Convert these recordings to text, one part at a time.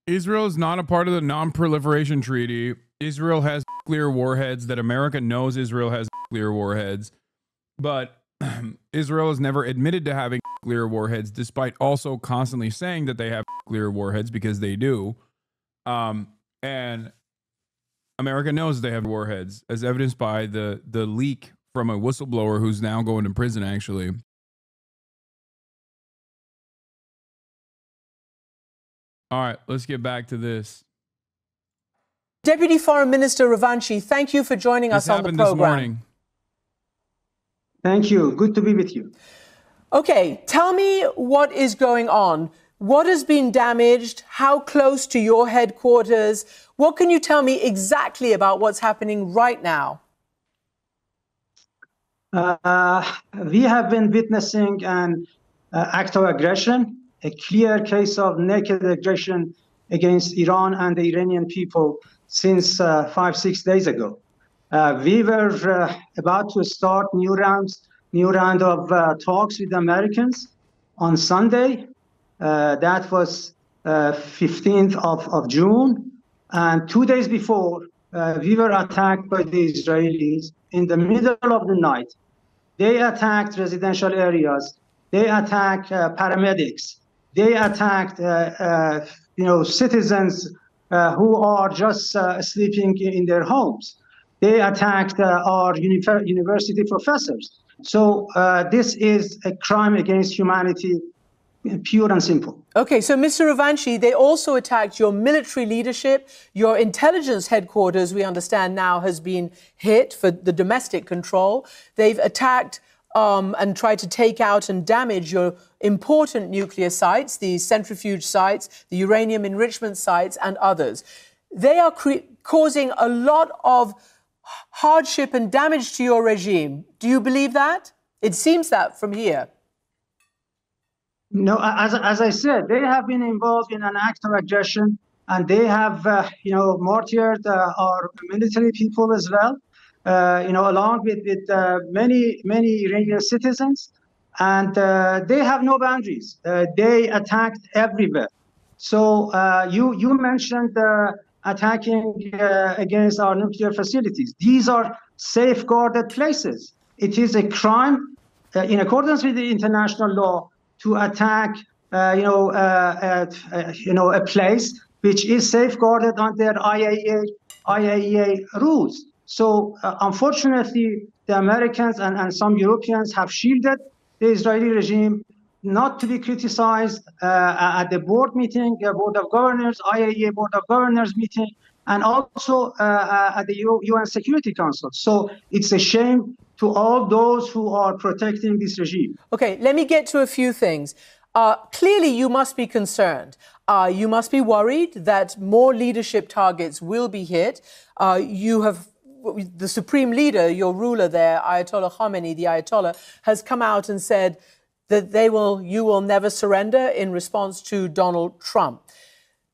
Israel is not a part of the non-proliferation treaty. Israel has nuclear warheads that America knows Israel has nuclear warheads, but Israel has never admitted to having nuclear warheads, despite also constantly saying that they have nuclear warheads, because they do. And America knows they have warheads, as evidenced by the leak from a whistleblower who's now going to prison, actually. All right, let's get back to this. Deputy Foreign Minister Ravanchi, thank you for joining us on the program. This morning. Thank you. Good to be with you. Okay, tell me what is going on. What has been damaged? How close to your headquarters? What can you tell me exactly about what's happening right now? We have been witnessing an act of aggression, a clear case of naked aggression against Iran and the Iranian people since 5-6 days ago. We were about to start new round of talks with the Americans on Sunday. That was 15th of June. And 2 days before, we were attacked by the Israelis in the middle of the night. They attacked residential areas. They attacked paramedics. They attacked citizens who are just sleeping in their homes. They attacked our university professors. So this is a crime against humanity, pure and simple. Okay, so Mr. Ravanchi, they also attacked your military leadership. Your intelligence headquarters, we understand now, has been hit for the domestic control. They've attacked and tried to take out and damage your important nuclear sites, the centrifuge sites, the uranium enrichment sites, and others. They are causing a lot of hardship and damage to your regime. Do you believe that? It seems that from here. No, as I said, they have been involved in an act of aggression, and they have, martyred our military people as well, along with many Iranian citizens, and they have no boundaries. They attacked everywhere. So you mentioned attacking against our nuclear facilities. These are safeguarded places. It is a crime in accordance with the international law to attack, a place which is safeguarded under IAEA rules. So unfortunately, the Americans and some Europeans have shielded the Israeli regime not to be criticized at the board meeting, Board of Governors, IAEA Board of Governors meeting, and also at the UN Security Council. So it's a shame to all those who are protecting this regime. Okay, let me get to a few things. Clearly, you must be concerned. You must be worried that more leadership targets will be hit. You have the supreme leader, your ruler there, Ayatollah Khamenei, the Ayatollah, has come out and said that you will never surrender in response to Donald Trump.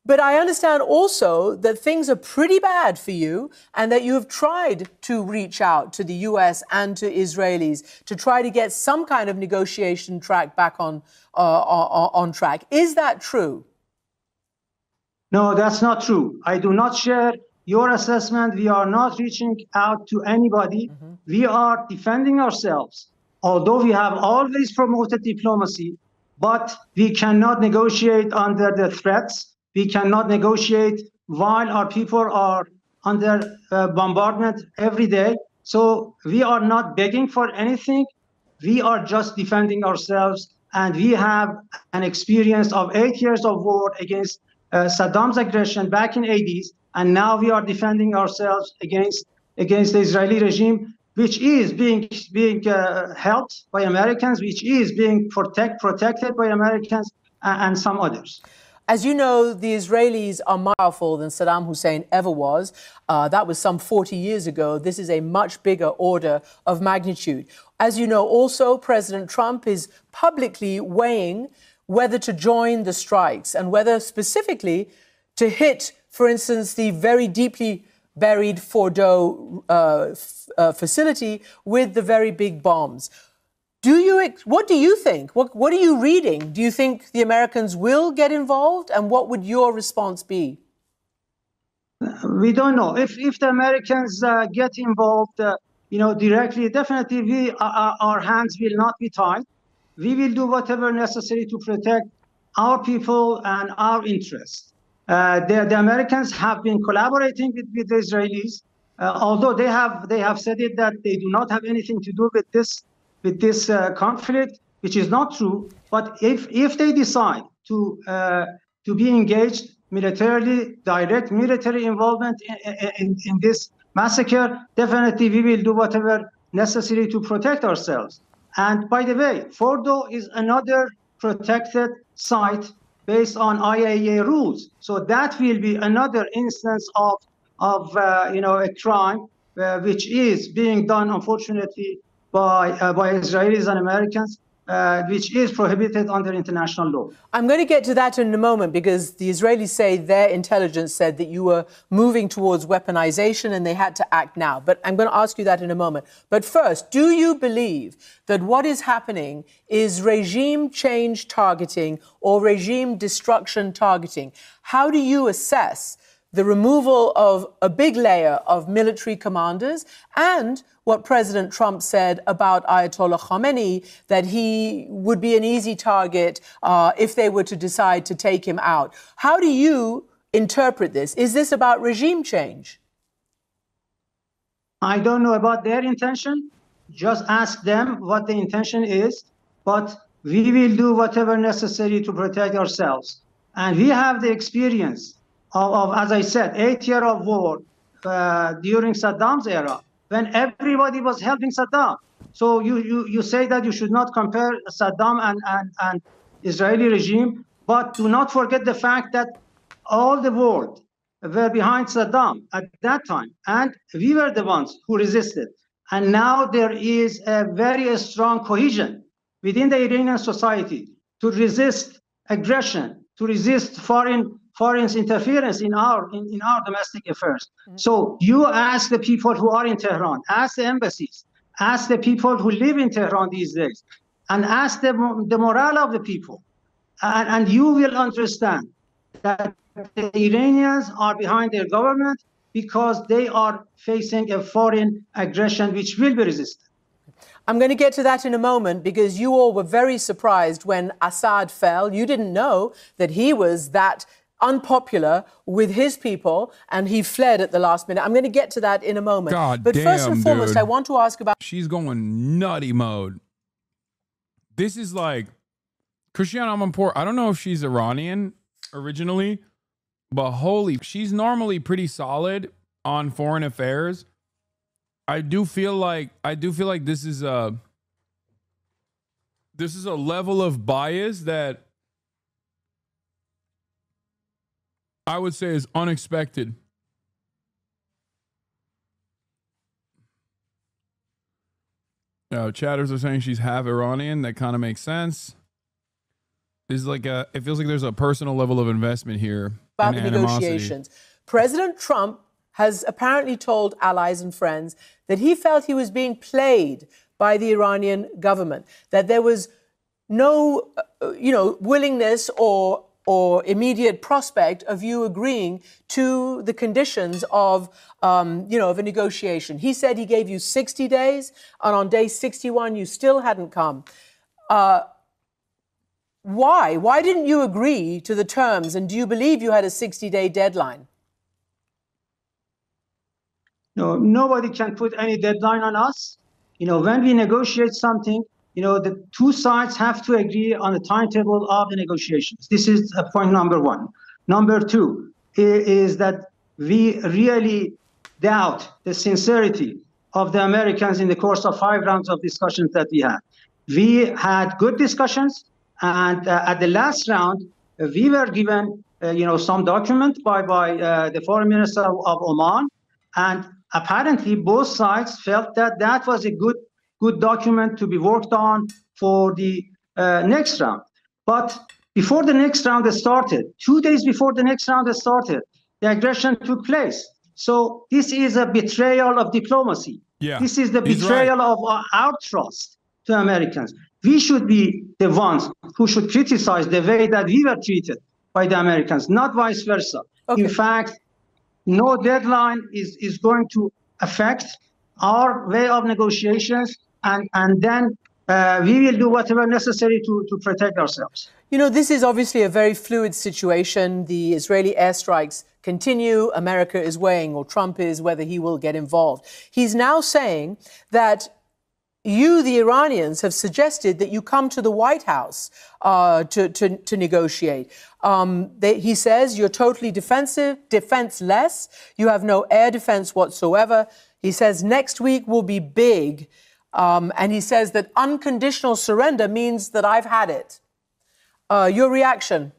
But I understand also that things are pretty bad for you and that you have tried to reach out to the US and to Israelis to try to get some kind of negotiation track back on track. Is that true? No, that's not true. I do not share your assessment. We are not reaching out to anybody. We are defending ourselves. Although we have always promoted diplomacy, but we cannot negotiate under the threats. We cannot negotiate while our people are under bombardment every day. So we are not begging for anything. We are just defending ourselves. And we have an experience of 8 years of war against Saddam's aggression back in the 80s. And now we are defending ourselves against the Israeli regime, which is being helped by Americans, which is being protected by Americans and some others. As you know, the Israelis are more powerful than Saddam Hussein ever was. That was some 40 years ago. This is a much bigger order of magnitude. As you know, also, President Trump is publicly weighing whether to join the strikes and whether specifically to hit, for instance, the very deeply buried Fordo facility with the very big bombs. What do you think? What are you reading? Do you think the Americans will get involved? And what would your response be? We don't know if the Americans get involved, directly. Definitely, our hands will not be tied. We will do whatever necessary to protect our people and our interests. The Americans have been collaborating with the Israelis, although they have said it that they do not have anything to do with this conflict, which is not true. But if they decide to be engaged militarily, direct military involvement in this massacre, definitely we will do whatever necessary to protect ourselves. And by the way, Fordo is another protected site based on IAEA rules. So that will be another instance of a crime which is being done, unfortunately, by Israelis and Americans, which is prohibited under international law. I'm going to get to that in a moment, because the Israelis say their intelligence said that you were moving towards weaponization and they had to act now. But I'm going to ask you that in a moment. But first, do you believe that what is happening is regime change targeting or regime destruction targeting? How do you assess the removal of a big layer of military commanders and what President Trump said about Ayatollah Khamenei, that he would be an easy target if they were to decide to take him out? How do you interpret this? Is this about regime change? I don't know about their intention. Just ask them what the intention is. But we will do whatever necessary to protect ourselves. And we have the experience of, as I said, 8 years of war during Saddam's era, when everybody was helping Saddam. So you say that you should not compare Saddam and Israeli regime, but do not forget the fact that all the world were behind Saddam at that time, and we were the ones who resisted. And now there is a very strong cohesion within the Iranian society to resist aggression, to resist foreign interference in our domestic affairs. So you ask the people who are in Tehran, ask the embassies, ask the people who live in Tehran these days, and ask the morale of the people, and you will understand that the Iranians are behind their government because they are facing a foreign aggression which will be resisted. I'm going to get to that in a moment, because you all were very surprised when Assad fell. You didn't know that he was that unpopular with his people, and he fled at the last minute. I'm going to get to that in a moment. But first and foremost, dude. I want to ask about... She's going nutty mode. This is like Cristiano Amanpour. I don't know if she's Iranian originally, but holy, she's normally pretty solid on foreign affairs. I do feel like this is a level of bias that I would say is unexpected. Chatters are saying she's half Iranian. That kind of makes sense. This is like it feels like there's a personal level of investment here. About the negotiations. President Trump has apparently told allies and friends that he felt he was being played by the Iranian government, that there was no, willingness or immediate prospect of you agreeing to the conditions of a negotiation. He said he gave you 60 days, and on day 61, you still hadn't come. Why? Why didn't you agree to the terms? And do you believe you had a 60-day deadline? No, nobody can put any deadline on us. When we negotiate something, the two sides have to agree on the timetable of the negotiations. This is point number one. Number two is that we really doubt the sincerity of the Americans in the course of 5 rounds of discussions that we had. We had good discussions, and at the last round, we were given, some document by the foreign minister of Oman, and apparently both sides felt that that was a good document to be worked on for the next round. But before the next round started, 2 days before the next round started, the aggression took place. So this is a betrayal of diplomacy. Yeah, this is the betrayal of our trust. to Americans. We should be the ones who should criticize the way that we were treated by the Americans, not vice versa. Okay. In fact, no deadline is going to affect our way of negotiations, and then we will do whatever necessary to protect ourselves. You know, this is obviously a very fluid situation. The Israeli airstrikes continue. America is weighing, or Trump is, whether he will get involved. He's now saying that you, the Iranians, have suggested that you come to the White House to negotiate. He says you're totally defenseless. You have no air defense whatsoever. He says next week will be big. And he says that unconditional surrender means that I've had it. Your reaction?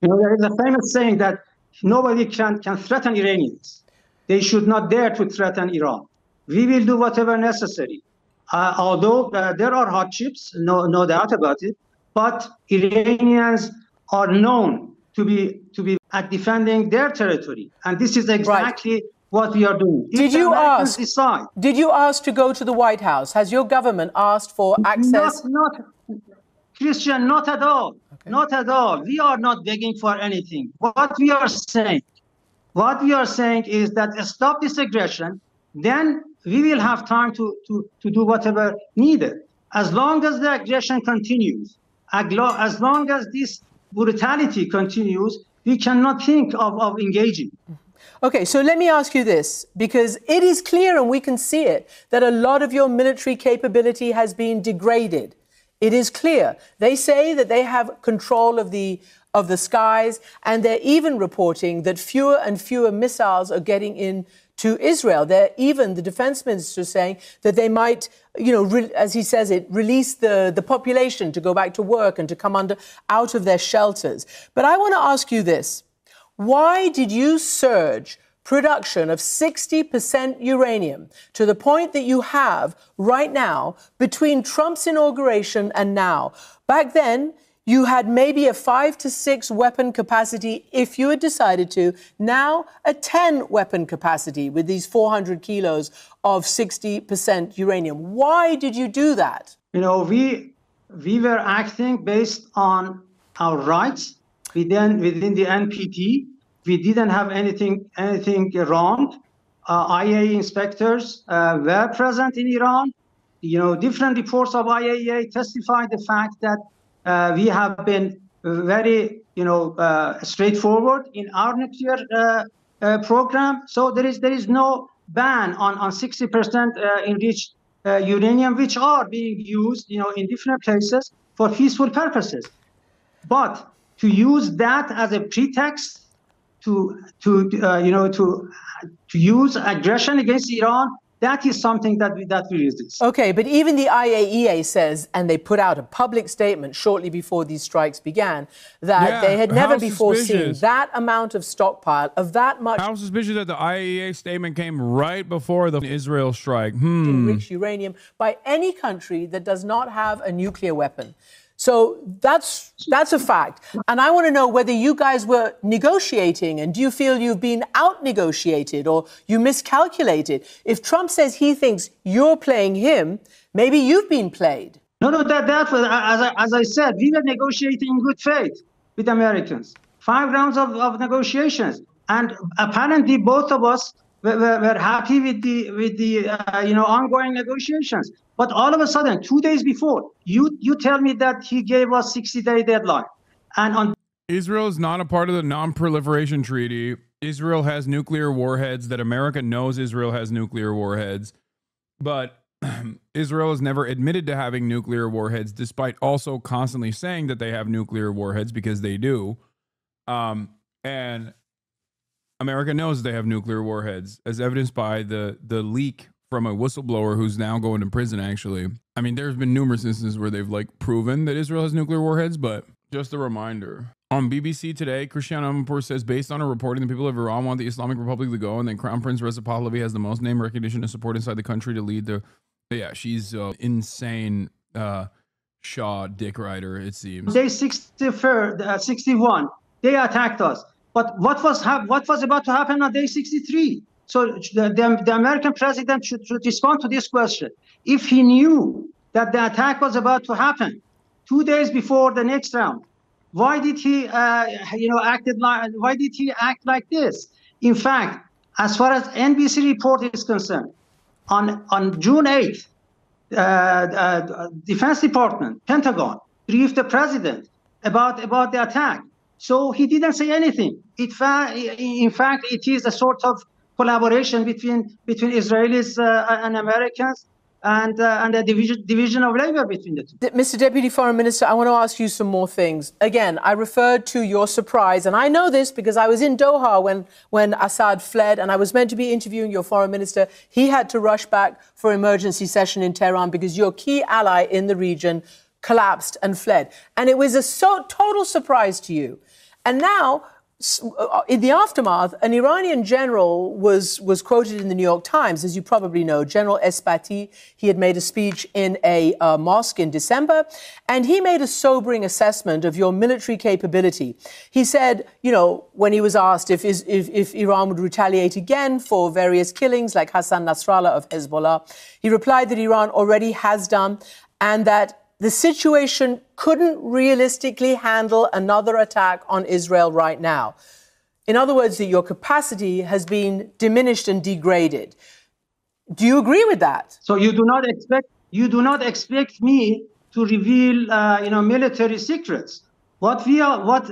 You know, there is a famous saying that nobody can threaten Iranians. They should not dare to threaten Iran. We will do whatever necessary. Although there are hardships, no doubt about it, but Iranians are known to be at defending their territory, and this is exactly what we are doing. Did you ask to go to the White House? Has your government asked for access? Not Christian, not at all. Okay. Not at all. We are not begging for anything. What we are saying is that stop this aggression, then we will have time to do whatever needed. As long as the aggression continues, as long as this brutality continues, we cannot think of engaging. Okay, so let me ask you this, because it is clear, and we can see it, that a lot of your military capability has been degraded. It is clear. They say that they have control of the skies, and they're even reporting that fewer and fewer missiles are getting into Israel. Even the defense minister saying that they might, as he says it, release the population to go back to work and to come out of their shelters. But I want to ask you this. Why did you surge production of 60% uranium to the point that you have right now between Trump's inauguration and now? Back then, you had maybe a 5 to 6 weapon capacity if you had decided to. Now, a 10 weapon capacity with these 400 kilos of 60% uranium. Why did you do that? You know, we were acting based on our rights within the NPT. We didn't have anything wrong. IAEA inspectors were present in Iran. You know, different reports of IAEA testify the fact that we have been very, straightforward in our nuclear program. So there is no ban on 60% enriched uranium, which are being used, in different places for peaceful purposes. But to use that as a pretext to use aggression against Iran, that is something that we resist. Okay, but even the IAEA says, and they put out a public statement shortly before these strikes began, that they had never before seen that amount of stockpile of that much. How suspicious that the IAEA statement came right before the Israel strike. Enriched uranium by any country that does not have a nuclear weapon. So that's a fact. And I want to know whether you guys were negotiating, and do you feel you've been out-negotiated or you miscalculated? If Trump says he thinks you're playing him, maybe you've been played. No, that was, as I said, we were negotiating in good faith with Americans. 5 rounds of negotiations. And apparently both of us were happy with the ongoing negotiations. But all of a sudden, 2 days before, you tell me that he gave us 60-day deadline. And Israel is not a part of the non-proliferation treaty. Israel has nuclear warheads that America knows Israel has nuclear warheads. But Israel has never admitted to having nuclear warheads, despite also constantly saying that they have nuclear warheads, because they do. And America knows they have nuclear warheads, as evidenced by the leak from a whistleblower who's now going to prison, actually. I mean, there's been numerous instances where they've proven that Israel has nuclear warheads, but just a reminder. On BBC Today, Christian Amanpour says, based on a reporting, the people of Iran want the Islamic Republic to go, and then Crown Prince Reza Pahlavi has the most name recognition and support inside the country to lead the... Yeah, she's insane Shah dick rider, it seems. Day 61, they attacked us. But what was about to happen on day 63? So the American president should respond to this question. If he knew that the attack was about to happen 2 days before the next round. Why did he, why did he act like this? In fact, as far as NBC report is concerned, on June 8th, Defense Department, Pentagon, briefed the president about the attack. So he didn't say anything. In fact, it is a sort of collaboration between Israelis and Americans, and a division of labor between the two. Mr. Deputy Foreign Minister, I want to ask you some more things. Again, I referred to your surprise, and I know this because I was in Doha when Assad fled, and I was meant to be interviewing your foreign minister. He had to rush back for emergency session in Tehran because your key ally in the region collapsed and fled. And it was a total surprise to you. And now, in the aftermath, an Iranian general was quoted in the New York Times, as you probably know, General Esbati. He had made a speech in a mosque in December, and he made a sobering assessment of your military capability. He said, you know, when he was asked if Iran would retaliate again for various killings like Hasan Nasrallah of Hezbollah, he replied that Iran already has done, and that the situation couldn't realistically handle another attack on Israel right now. In other words, that your capacity has been diminished and degraded. Do you agree with that? So you do not expect me to reveal, military secrets. What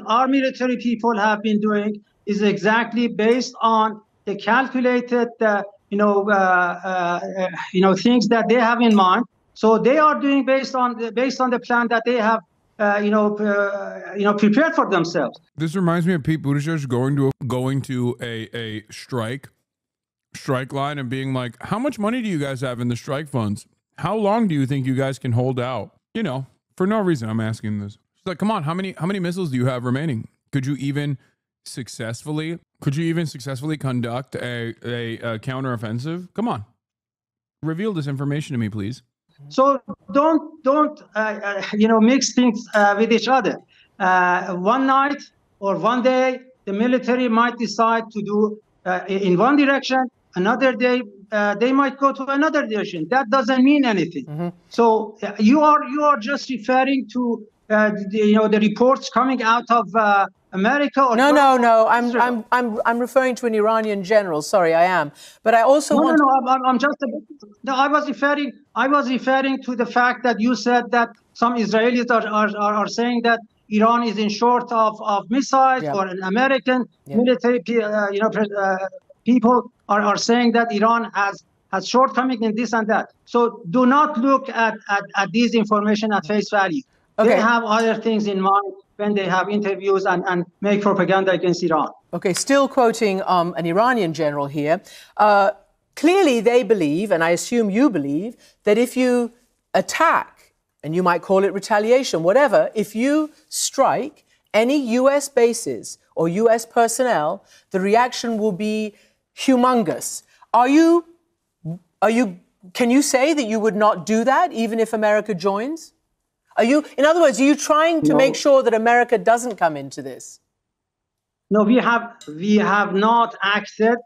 our military people have been doing is exactly based on the calculated, things that they have in mind. So they are doing based on the plan that they have, prepared for themselves. This reminds me of Pete Buttigieg going to a strike line and being like, "How much money do you guys have in the strike funds? How long do you think you guys can hold out?" You know, for no reason, I'm asking this. She's like, "Come on, how many missiles do you have remaining? Could you even successfully conduct a counteroffensive? Come on, reveal this information to me, please." So don't mix things with each other. One night or one day, the military might decide to do in one direction. Another day, they might go to another direction. That doesn't mean anything. Mm-hmm. So you are just referring to the reports coming out of America. Or no. I'm referring to an Iranian general. Sorry, I am. But I also I was referring to the fact that you said that some Israelis are saying that Iran is in short of missiles, or an American military people are saying that Iran has shortcoming in this and that. So do not look at these information at face value. Okay. They have other things in mind when they have interviews and make propaganda against Iran. Okay, still quoting an Iranian general here. Clearly they believe, and I assume you believe, that if you attack, and you might call it retaliation, whatever, if you strike any U.S. bases or U.S. personnel, the reaction will be humongous. Can you say that you would not do that even if America joins? In other words, are you trying to make sure that America doesn't come into this? No, we have not acted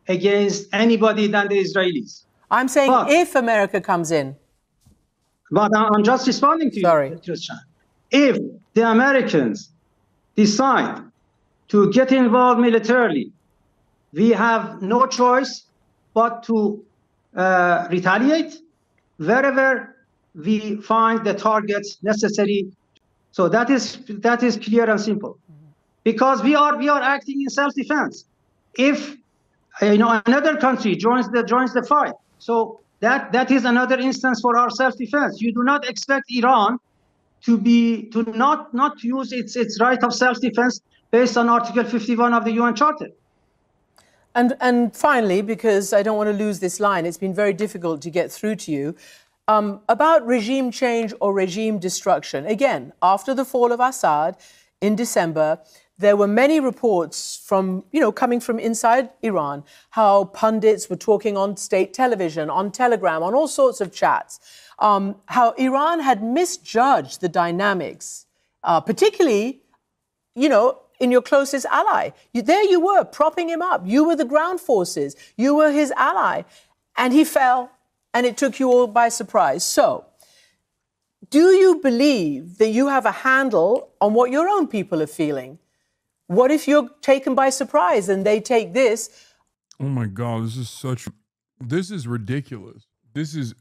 against anybody than the Israelis. I'm saying if America comes in. But I'm just responding to you, Christian. If the Americans decide to get involved militarily, we have no choice but to retaliate wherever we find the targets necessary. So that is clear and simple. Because we are acting in self-defense. If another country joins the fight, so that is another instance for our self-defense. You do not expect Iran to not use its right of self-defense based on Article 51 of the UN Charter. And finally, because I don't want to lose this line, it's been very difficult to get through to you, about regime change or regime destruction. Again, after the fall of Assad in December, there were many reports coming from inside Iran, how pundits were talking on state television, on Telegram, on all sorts of chats, how Iran had misjudged the dynamics, particularly, in your closest ally. There you were, propping him up. You were the ground forces. You were his ally. And he fell, and it took you all by surprise. So, do you believe that you have a handle on what your own people are feeling? What if you're taken by surprise and they take this? Oh my God, this is ridiculous.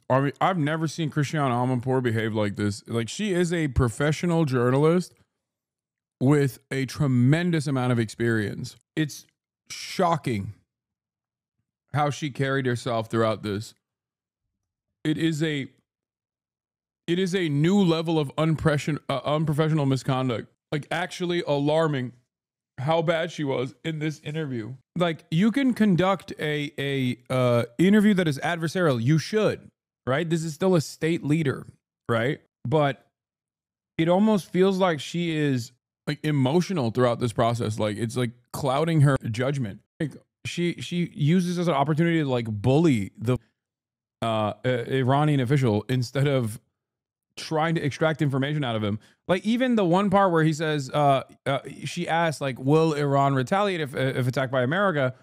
I mean, I've never seen Christiane Amanpour behave like this. Like, she is a professional journalist with a tremendous amount of experience. It's shocking how she carried herself throughout this. It is a new level of unprofessional misconduct. Like, actually alarming how bad she was in this interview. Like, you can conduct a interview that is adversarial. You should, right? This is still a state leader, right? But it almost feels like she is like emotional throughout this process. Like, it's like clouding her judgment. Like, she uses this as an opportunity to like bully the Iranian official instead of trying to extract information out of him. Like, even the one part where he says, she asked, like, will Iran retaliate if attacked by America?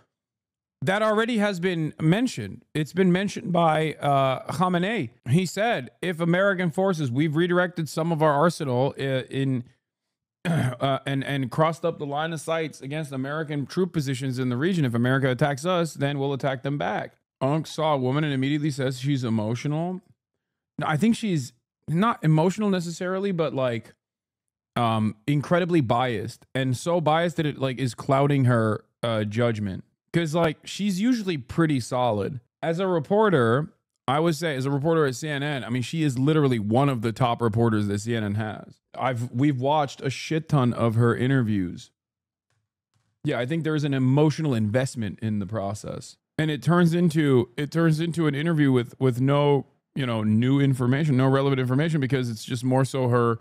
That already has been mentioned. It's been mentioned by Khamenei. He said, if American forces, we've redirected some of our arsenal and crossed up the line of sights against American troop positions in the region. If America attacks us, then we'll attack them back. Unk saw a woman and immediately says she's emotional. I think she's not emotional necessarily, but like incredibly biased, and so biased that it like is clouding her judgment. Because like, she's usually pretty solid as a reporter. I would say as a reporter at CNN, I mean, she is literally one of the top reporters that CNN has. We've watched a shit ton of her interviews. Yeah, I think there's an emotional investment in the process, and it turns into an interview with no, you know, new information, no relevant information, because it's just more so her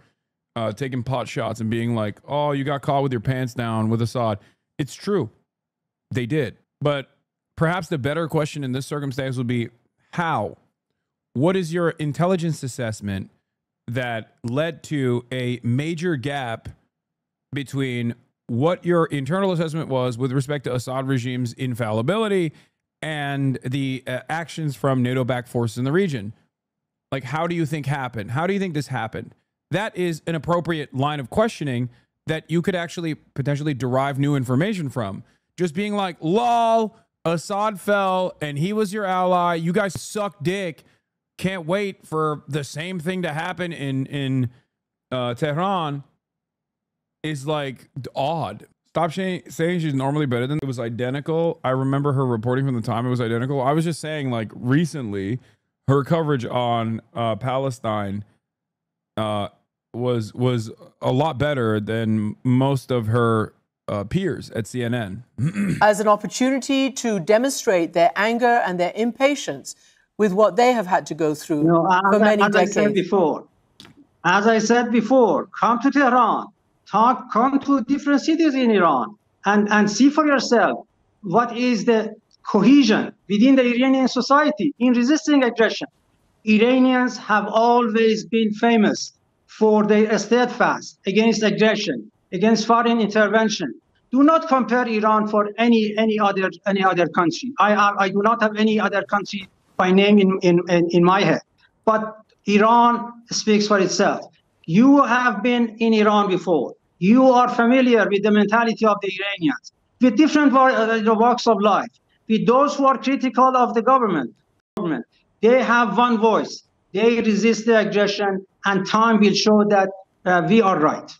taking pot shots and being like, oh, you got caught with your pants down with Assad. It's true. They did. But perhaps the better question in this circumstance would be, how? What is your intelligence assessment that led to a major gap between what your internal assessment was with respect to Assad regime's infallibility and the actions from NATO-backed forces in the region? Like, how do you think happened? How do you think this happened? That is an appropriate line of questioning that you could actually potentially derive new information from. Just being like, lol, Assad fell and he was your ally. You guys suck dick. Can't wait for the same thing to happen in Tehran is like odd. Stop saying she's normally better than. It was identical. I remember her reporting from the time it was identical. I was just saying, like, recently her coverage on Palestine was a lot better than most of her peers at CNN. As an opportunity to demonstrate their anger and their impatience with what they have had to go through for many decades. As I said before, come to Tehran, come to different cities in Iran, and see for yourself what is the cohesion within the Iranian society in resisting aggression. Iranians have always been famous for their steadfast against aggression, against foreign intervention. Do not compare Iran for any other country. I do not have any other country by name in my head, but Iran speaks for itself. You have been in Iran before. You are familiar with the mentality of the Iranians, with different walks of life, with those who are critical of the government. They have one voice. They resist the aggression, and time will show that we are right.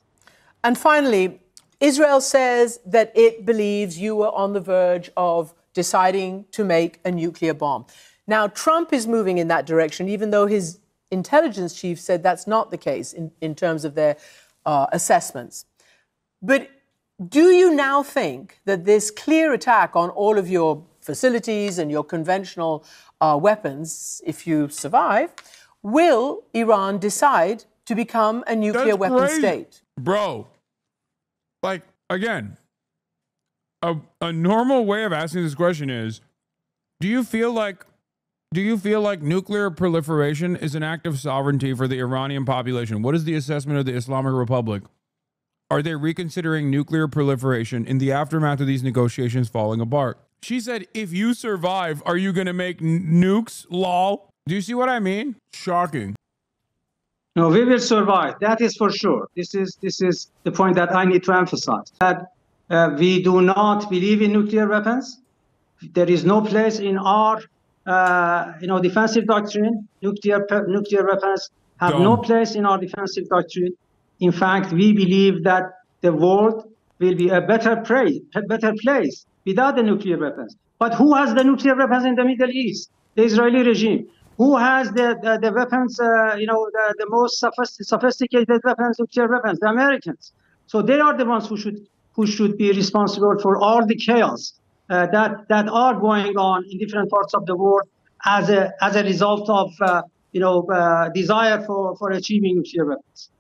And finally, Israel says that it believes you were on the verge of deciding to make a nuclear bomb. Now, Trump is moving in that direction, even though his intelligence chief said that's not the case in terms of their assessments. But do you now think that this clear attack on all of your facilities and your conventional weapons, if you survive, will Iran decide to become a nuclear weapon state? Bro, like, again, a normal way of asking this question is, do you feel like nuclear proliferation is an act of sovereignty for the Iranian population? What is the assessment of the Islamic Republic? Are they reconsidering nuclear proliferation in the aftermath of these negotiations falling apart? She said, if you survive, are you going to make nukes? Lol. Do you see what I mean? Shocking. No, we will survive. That is for sure. This is the point that I need to emphasize. That we do not believe in nuclear weapons. There is no place in our defensive doctrine. Nuclear weapons have no place in our defensive doctrine. In fact, we believe that the world will be a better place without the nuclear weapons. But who has the nuclear weapons in the Middle East? The Israeli regime. Who has the weapons, the most sophisticated weapons, nuclear weapons? The Americans. So they are the ones who should be responsible for all the chaos that are going on in different parts of the world as a result of desire for achieving nuclear weapons.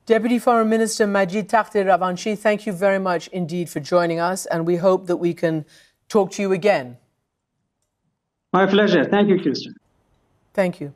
Deputy Foreign Minister Majid Takht Ravanchi, thank you very much indeed for joining us, and we hope that we can talk to you again. My pleasure. Thank you, Christian. Thank you.